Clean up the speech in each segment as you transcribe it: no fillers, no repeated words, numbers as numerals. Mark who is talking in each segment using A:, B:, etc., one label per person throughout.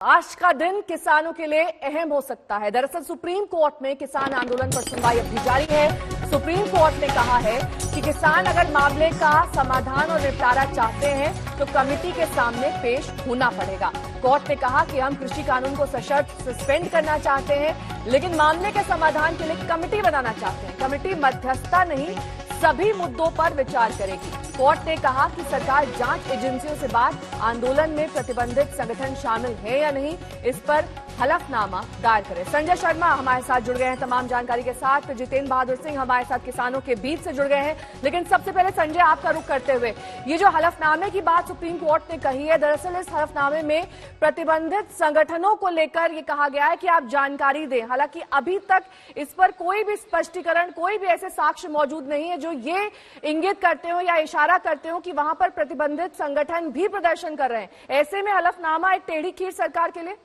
A: आज का दिन किसानों के लिए अहम हो सकता है। दरअसल सुप्रीम कोर्ट में किसान आंदोलन पर सुनवाई अभी जारी है। सुप्रीम कोर्ट ने कहा है कि किसान अगर मामले का समाधान और निपटारा चाहते हैं तो कमेटी के सामने पेश होना पड़ेगा। कोर्ट ने कहा कि हम कृषि कानून को सशर्त सस्पेंड करना चाहते हैं, लेकिन मामले के समाधान के लिए कमेटी बनाना चाहते हैं। कमेटी मध्यस्थता नहीं, सभी मुद्दों पर विचार करेगी। कोर्ट ने कहा कि सरकार जांच एजेंसियों से बात, आंदोलन में प्रतिबंधित संगठन शामिल है या नहीं, इस पर हलफनामा दायर करे। संजय शर्मा हमारे साथ जुड़ गए हैं तमाम जानकारी के साथ। जितेंद्र बहादुर सिंह हमारे साथ किसानों के बीच से जुड़ गए हैं। लेकिन सबसे पहले संजय, आपका रुख करते हुए, ये जो हलफनामे की बात सुप्रीम कोर्ट ने कही है, दरअसल इस हलफनामे में प्रतिबंधित संगठनों को लेकर ये कहा गया है कि आप जानकारी दें। हालांकि अभी तक इस पर कोई भी स्पष्टीकरण, कोई भी ऐसे साक्ष्य मौजूद नहीं है जो ये इंगित करते हो या इशारा करते हो कि वहां पर प्रतिबंधित संगठन भी प्रदर्शन कर रहे हैं। ऐसे में हलफनामा एक टेढ़ी खीर सरकार के लिए।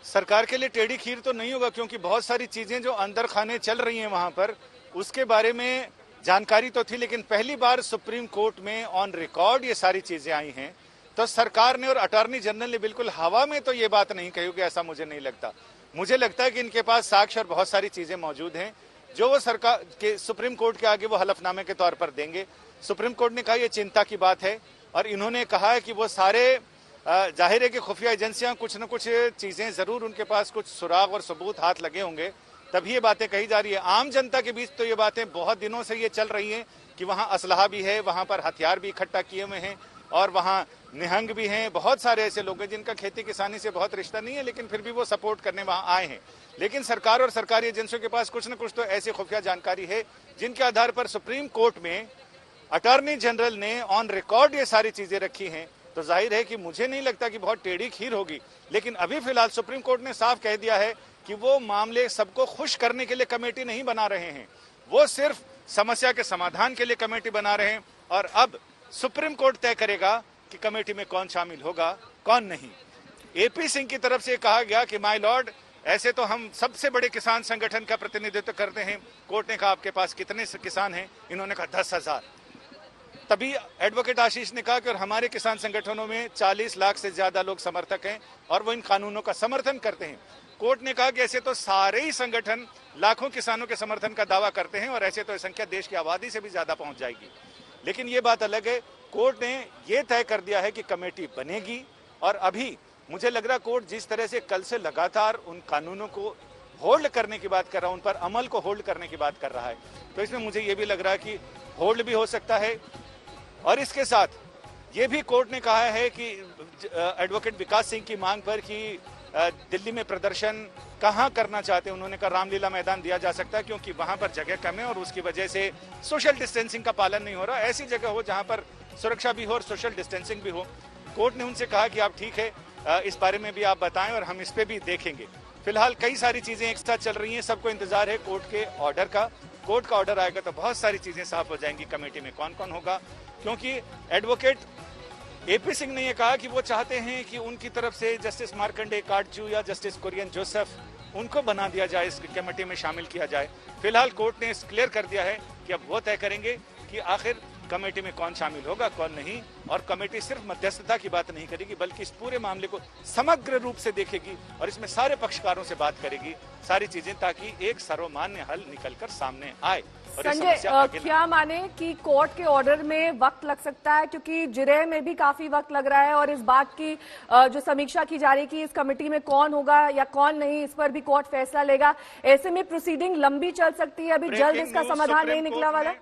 B: सरकार के लिए टेढ़ी खीर तो नहीं होगा, क्योंकि बहुत सारी चीजें जो अंदर खाने चल रही हैं वहां पर, उसके बारे में जानकारी तो थी, लेकिन पहली बार सुप्रीम कोर्ट में ऑन रिकॉर्ड ये सारी चीजें आई हैं। तो सरकार ने और अटॉर्नी जनरल ने बिल्कुल हवा में तो ये बात नहीं कही होगी, ऐसा मुझे नहीं लगता। मुझे लगता है कि इनके पास साक्ष्य और बहुत सारी चीजें मौजूद हैं जो वो सरकार के सुप्रीम कोर्ट के आगे वो हलफनामे के तौर पर देंगे। सुप्रीम कोर्ट ने कहा ये चिंता की बात है, और इन्होंने कहा है कि वो सारे जाहिर है कि खुफिया एजेंसियां कुछ न कुछ चीजें जरूर, उनके पास कुछ सुराग और सबूत हाथ लगे होंगे, तभी ये बातें कही जा रही है। आम जनता के बीच तो ये बातें बहुत दिनों से ये चल रही हैं कि वहाँ असलहा भी है, वहाँ पर हथियार भी इकट्ठा किए हुए हैं, और वहाँ निहंग भी हैं। बहुत सारे ऐसे लोग हैं जिनका खेती किसानी से बहुत रिश्ता नहीं है, लेकिन फिर भी वो सपोर्ट करने वहाँ आए हैं। लेकिन सरकार और सरकारी एजेंसियों के पास कुछ न कुछ तो ऐसी खुफिया जानकारी है जिनके आधार पर सुप्रीम कोर्ट में अटॉर्नी जनरल ने ऑन रिकॉर्ड ये सारी चीजें रखी हैं। तो जाहिर है कि मुझे नहीं लगता कि बहुत टेढ़ी खीर होगी, लेकिन अभी फिलहाल सुप्रीम कोर्ट ने साफ कह दिया है कि वो मामले सबको खुश करने के लिए कमेटी नहीं बना रहे हैं, वो सिर्फ समस्या के समाधान के लिए कमेटी बना रहे हैं। और अब सुप्रीम कोर्ट तय करेगा कि कमेटी में कौन शामिल होगा, कौन नहीं। एपी सिंह की तरफ से कहा गया कि माय लॉर्ड, ऐसे तो हम सबसे बड़े किसान संगठन का प्रतिनिधित्व करते हैं। कोर्ट ने कहा आपके पास कितने किसान हैं? इन्होंने कहा 10,000। तभी एडवोकेट आशीष ने कहा कि और हमारे किसान संगठनों में 40 लाख से ज्यादा लोग समर्थक हैं और वो इन कानूनों का समर्थन करते हैं। कोर्ट ने कहा कि ऐसे तो सारे ही संगठन लाखों किसानों के समर्थन का दावा करते हैं, और ऐसे तो संख्या देश की आबादी से भी ज्यादा पहुंच जाएगी। लेकिन ये बात अलग है, कोर्ट ने ये तय कर दिया है कि कमेटी बनेगी। और अभी मुझे लग रहा कोर्ट जिस तरह से कल से लगातार उन कानूनों को होल्ड करने की बात कर रहा है, उन पर अमल को होल्ड करने की बात कर रहा है, तो इसमें मुझे ये भी लग रहा है कि होल्ड भी हो सकता है। और इसके साथ ये भी कोर्ट ने कहा है कि एडवोकेट विकास सिंह की मांग पर कि दिल्ली में प्रदर्शन कहां करना चाहते हैं, उन्होंने कहा रामलीला मैदान दिया जा सकता है, क्योंकि वहां पर जगह कम है और उसकी वजह से सोशल डिस्टेंसिंग का पालन नहीं हो रहा। ऐसी जगह हो जहां पर सुरक्षा भी हो और सोशल डिस्टेंसिंग भी हो। कोर्ट ने उनसे कहा कि आप ठीक है, इस बारे में भी आप बताएं और हम इस पे भी देखेंगे। फिलहाल कई सारी चीजें एक साथ चल रही हैं, सबको इंतजार है कोर्ट के ऑर्डर का। कोर्ट का ऑर्डर आएगा तो बहुत सारी चीजें साफ हो जाएंगी, कमेटी में कौन कौन होगा। क्योंकि एडवोकेट एपी सिंह ने यह कहा कि वो चाहते हैं कि उनकी तरफ से जस्टिस मार्कंडे काटजू या जस्टिस कुरियन जोसेफ उनको बना दिया जाए, इस कमेटी में शामिल किया जाए। फिलहाल कोर्ट ने क्लियर कर दिया है कि अब वो तय करेंगे कि आखिर कमेटी में कौन शामिल होगा, कौन नहीं। और कमेटी सिर्फ मध्यस्थता की बात नहीं करेगी, बल्कि इस पूरे मामले को समग्र रूप से देखेगी और इसमें सारे पक्षकारों से बात करेगी, सारी चीजें, ताकि एक सर्वमान्य हल निकलकर सामने आए।
A: संजय, क्या माने कि कोर्ट के ऑर्डर में वक्त लग सकता है, क्योंकि जिरह में भी काफी वक्त लग रहा है और इस बात की जो समीक्षा की जा रही है कि इस कमेटी में कौन होगा या कौन नहीं, इस पर भी कोर्ट फैसला लेगा। ऐसे में प्रोसीडिंग लंबी चल सकती है, अभी जल्द इसका समाधान नहीं निकला वाला।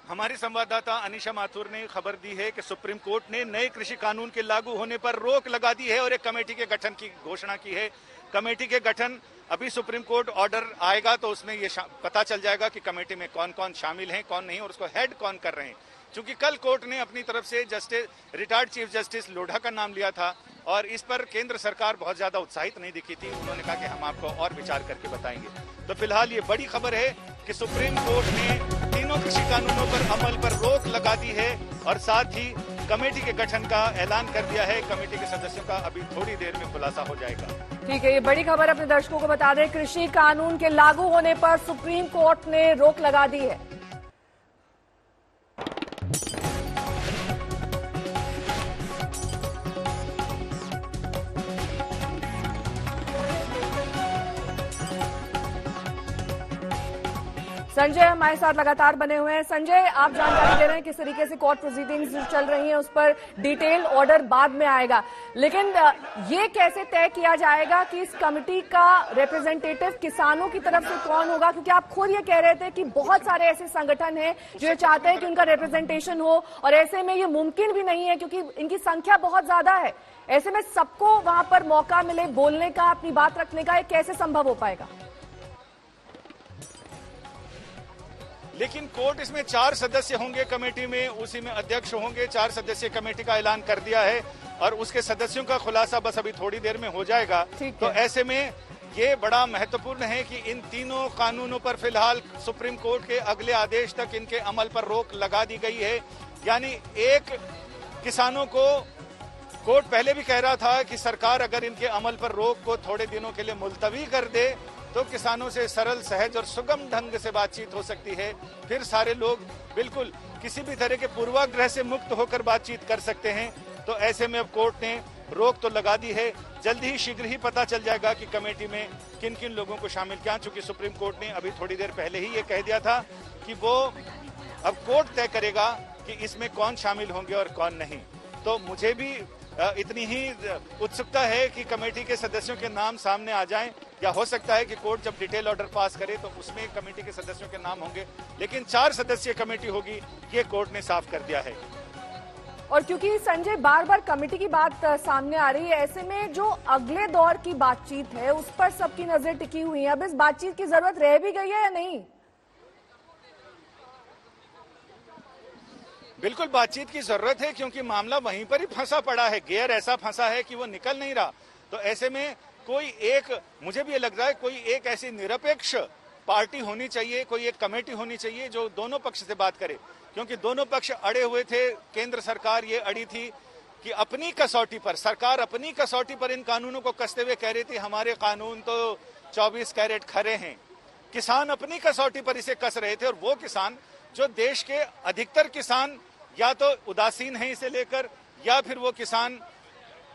B: हमारी संवाददाता अनिशा माथुर ने खबर दी है कि सुप्रीम कोर्ट ने नए कृषि कानून के लागू होने पर रोक लगा दी है और एक कमेटी के गठन की घोषणा की है। कमेटी के गठन अभी सुप्रीम कोर्ट ऑर्डर आएगा तो उसमें ये पता चल जाएगा कि कमेटी में कौन कौन शामिल हैं, कौन नहीं, और उसको हेड कौन कर रहे हैं। क्योंकि कल कोर्ट ने अपनी तरफ से रिटायर्ड चीफ जस्टिस लोढ़ा का नाम लिया था और इस पर केंद्र सरकार बहुत ज्यादा उत्साहित नहीं दिखी थी। उन्होंने कहा कि हम आपको और विचार करके बताएंगे। तो फिलहाल ये बड़ी खबर है कि सुप्रीम कोर्ट ने तीनों कृषि कानूनों पर अमल पर रोक लगा दी है और साथ ही कमेटी के गठन का ऐलान कर दिया है। कमेटी के सदस्यों का अभी थोड़ी देर में खुलासा हो जाएगा।
A: ठीक है, ये बड़ी खबर अपने दर्शकों को बता दें, कृषि कानून के लागू होने पर सुप्रीम कोर्ट ने रोक लगा दी है। संजय हमारे साथ लगातार बने हुए हैं। संजय, आप जानकारी दे रहे हैं किस तरीके से कोर्ट प्रोसीडिंग्स चल रही हैं, उस पर डिटेल ऑर्डर बाद में आएगा, लेकिन ये कैसे तय किया जाएगा कि इस कमेटी का रिप्रेजेंटेटिव किसानों की तरफ से कौन होगा? क्योंकि आप खुद ये कह रहे थे कि बहुत सारे ऐसे संगठन हैं जो ये चाहते हैं कि उनका रिप्रेजेंटेशन हो, और ऐसे में ये मुमकिन भी नहीं है क्योंकि इनकी संख्या बहुत ज्यादा है। ऐसे में सबको वहां पर मौका मिले बोलने का, अपनी बात रखने का, ये कैसे संभव हो पाएगा?
B: लेकिन कोर्ट इसमें 4 सदस्य होंगे कमेटी में, उसी में अध्यक्ष होंगे। 4 सदस्यीय कमेटी का ऐलान कर दिया है और उसके सदस्यों का खुलासा बस अभी थोड़ी देर में हो जाएगा। तो ऐसे में ये बड़ा महत्वपूर्ण है कि इन तीनों कानूनों पर फिलहाल सुप्रीम कोर्ट के अगले आदेश तक इनके अमल पर रोक लगा दी गई है। यानी एक, किसानों को कोर्ट पहले भी कह रहा था कि सरकार अगर इनके अमल पर रोक को थोड़े दिनों के लिए मुलतवी कर दे तो किसानों से सरल, सहज और सुगम ढंग से बातचीत हो सकती है। फिर सारे लोग बिल्कुल किसी भी तरह के पूर्वाग्रह से मुक्त होकर बातचीत कर सकते हैं। तो ऐसे में अब कोर्ट ने रोक तो लगा दी है। जल्दी ही, शीघ्र ही पता चल जाएगा कि कमेटी में किन किन लोगों को शामिल किया, चूंकि सुप्रीम कोर्ट ने अभी थोड़ी देर पहले ही ये कह दिया था कि वो अब कोर्ट तय करेगा कि इसमें कौन शामिल होंगे और कौन नहीं। तो मुझे भी इतनी ही उत्सुकता है कि कमेटी के सदस्यों के नाम सामने आ जाएं, या हो सकता है कि कोर्ट जब डिटेल ऑर्डर पास करे तो उसमें कमेटी के सदस्यों के नाम होंगे, लेकिन 4 सदस्यीय कमेटी होगी, ये कोर्ट ने साफ कर दिया है।
A: और क्योंकि संजय बार बार कमेटी की बात सामने आ रही है, ऐसे में जो अगले दौर की बातचीत है उस पर सबकी नजर टिकी हुई है। अब इस बातचीत की जरूरत रह भी गई है या नहीं?
B: बिल्कुल बातचीत की जरूरत है, क्योंकि मामला वहीं पर ही फंसा पड़ा है। गियर ऐसा फंसा है कि वो निकल नहीं रहा। तो ऐसे में कोई एक, मुझे भी ये लग रहा है, कोई एक ऐसी निरपेक्ष पार्टी होनी चाहिए, कोई एक कमेटी होनी चाहिए जो दोनों पक्ष से बात करे, क्योंकि दोनों पक्ष अड़े हुए थे। केंद्र सरकार ये अड़ी थी कि अपनी कसौटी पर, सरकार अपनी कसौटी पर इन कानूनों को कसते हुए कह रही थी हमारे कानून तो 24 कैरेट खरे हैं। किसान अपनी कसौटी पर इसे कस रहे थे, और वो किसान जो देश के अधिकतर किसान या तो उदासीन हैं इसे लेकर, या फिर वो किसान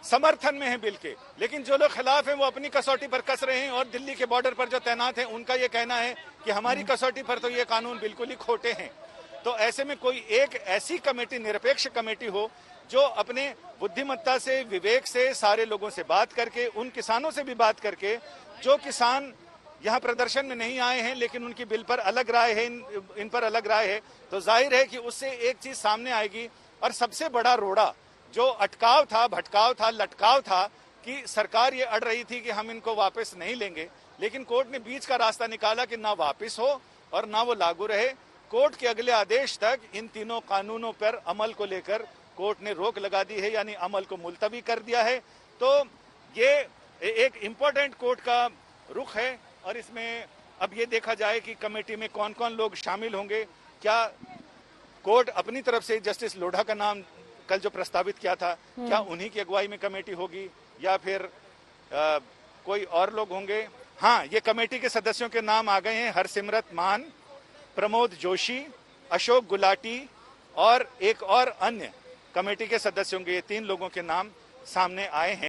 B: समर्थन में हैं बिल के, लेकिन जो लोग खिलाफ हैं वो अपनी कसौटी पर कस रहे हैं। और दिल्ली के बॉर्डर पर जो तैनात हैं उनका ये कहना है कि हमारी कसौटी पर तो ये कानून बिल्कुल ही खोटे हैं। तो ऐसे में कोई एक ऐसी कमेटी, निरपेक्ष कमेटी हो जो अपने बुद्धिमत्ता से, विवेक से, सारे लोगों से बात करके, उन किसानों से भी बात करके जो किसान यहाँ प्रदर्शन में नहीं आए हैं लेकिन उनकी बिल पर अलग राय है, इन पर अलग राय है, तो जाहिर है कि उससे एक चीज सामने आएगी। और सबसे बड़ा रोड़ा जो अटकाव था, भटकाव था, लटकाव था कि सरकार ये अड़ रही थी कि हम इनको वापस नहीं लेंगे, लेकिन कोर्ट ने बीच का रास्ता निकाला कि ना वापस हो और ना वो लागू रहे। कोर्ट के अगले आदेश तक इन तीनों कानूनों पर अमल को लेकर कोर्ट ने रोक लगा दी है, यानी अमल को मुलतवी कर दिया है। तो ये एक इम्पोर्टेंट कोर्ट का रुख है, और इसमें अब ये देखा जाए कि कमेटी में कौन कौन लोग शामिल होंगे। क्या कोर्ट अपनी तरफ से जस्टिस लोढ़ा का नाम कल जो प्रस्तावित किया था, क्या उन्हीं की अगुवाई में कमेटी होगी, या फिर कोई और लोग होंगे? हाँ, ये कमेटी के सदस्यों के नाम आ गए हैं। हरसिमरत मान, प्रमोद जोशी, अशोक गुलाटी और एक और अन्य कमेटी के सदस्य होंगे। ये 3 लोगों के नाम सामने आए हैं।